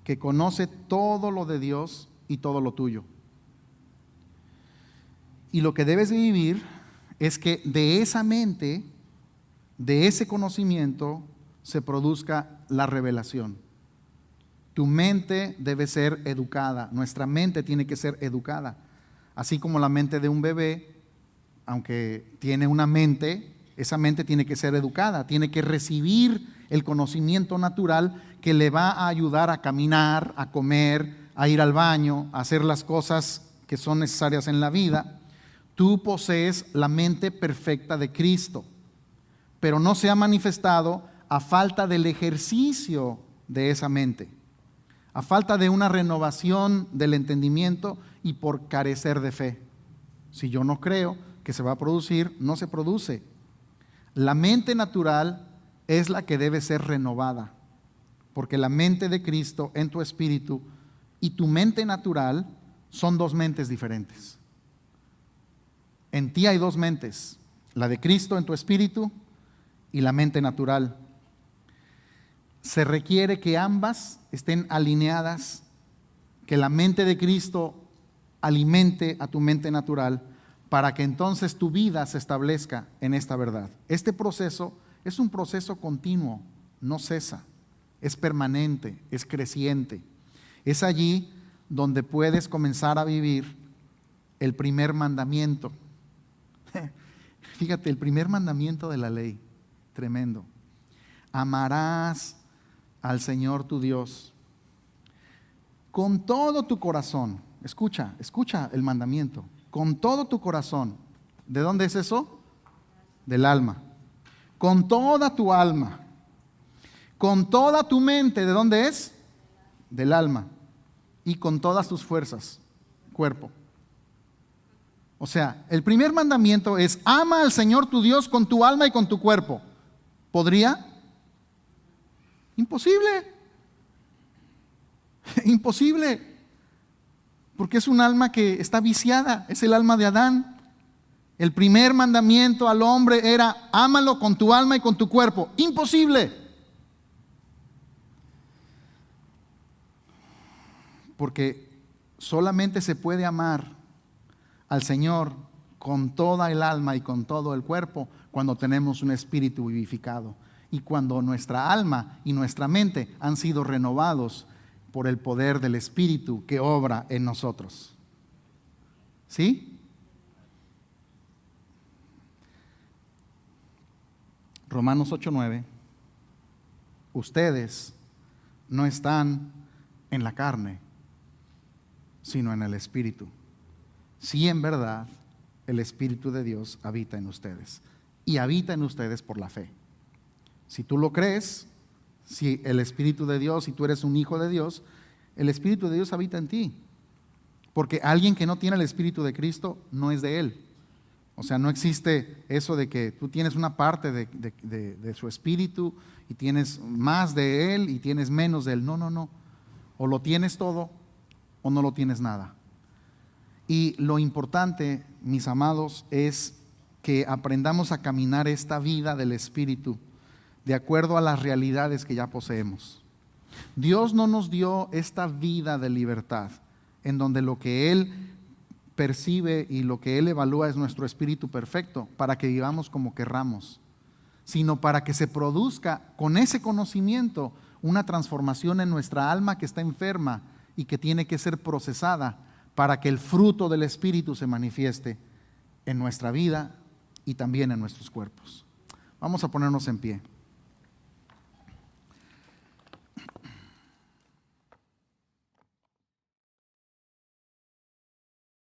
que conoce todo lo de Dios y todo lo tuyo. Y lo que debes de vivir es que de esa mente, de ese conocimiento, se produzca la revelación. Tu mente debe ser educada, nuestra mente tiene que ser educada. Así como la mente de un bebé, aunque tiene una mente, esa mente tiene que ser educada, tiene que recibir el conocimiento natural que le va a ayudar a caminar, a comer, a ir al baño, a hacer las cosas que son necesarias en la vida. Tú posees la mente perfecta de Cristo, pero no se ha manifestado a falta del ejercicio de esa mente, a falta de una renovación del entendimiento y por carecer de fe. Si yo no creo que se va a producir, no se produce. La mente natural es la que debe ser renovada, porque la mente de Cristo en tu espíritu y tu mente natural son dos mentes diferentes. En ti hay dos mentes, la de Cristo en tu espíritu y la mente natural. Se requiere que ambas estén alineadas, que la mente de Cristo alimente a tu mente natural, para que entonces tu vida se establezca en esta verdad. Este proceso es un proceso continuo, no cesa, es permanente, es creciente. Es allí donde puedes comenzar a vivir el primer mandamiento. Fíjate, el primer mandamiento de la ley, tremendo. Amarás al Señor tu Dios con todo tu corazón. Escucha el mandamiento. Con todo tu corazón. ¿De dónde es eso? Del alma. Con toda tu alma. Con toda tu mente. ¿De dónde es? Del alma. Y con todas tus fuerzas. Cuerpo. O sea, el primer mandamiento es: ama al Señor tu Dios con tu alma y con tu cuerpo. ¿Podría? Imposible. Imposible. Porque es un alma que está viciada. Es el alma de Adán. El primer mandamiento al hombre era: ámalo con tu alma y con tu cuerpo. Imposible. Porque solamente se puede amar al Señor con toda el alma y con todo el cuerpo cuando tenemos un espíritu vivificado y cuando nuestra alma y nuestra mente han sido renovados por el poder del Espíritu que obra en nosotros. ¿Sí? Romanos 8:9. Ustedes no están en la carne, sino en el Espíritu. Si en verdad el Espíritu de Dios habita en ustedes, y habita en ustedes por la fe. Si tú lo crees, si el Espíritu de Dios, si tú eres un hijo de Dios, el Espíritu de Dios habita en ti. Porque alguien que no tiene el Espíritu de Cristo no es de Él. O sea, no existe eso de que tú tienes una parte de su Espíritu y tienes más de Él y tienes menos de Él. No, no, no. O lo tienes todo o no lo tienes nada. Y lo importante, mis amados, es que aprendamos a caminar esta vida del Espíritu de acuerdo a las realidades que ya poseemos. Dios no nos dio esta vida de libertad, en donde lo que Él percibe y lo que Él evalúa es nuestro espíritu perfecto, para que vivamos como querramos, sino para que se produzca con ese conocimiento una transformación en nuestra alma que está enferma y que tiene que ser procesada para que el fruto del Espíritu se manifieste en nuestra vida y también en nuestros cuerpos. Vamos a ponernos en pie.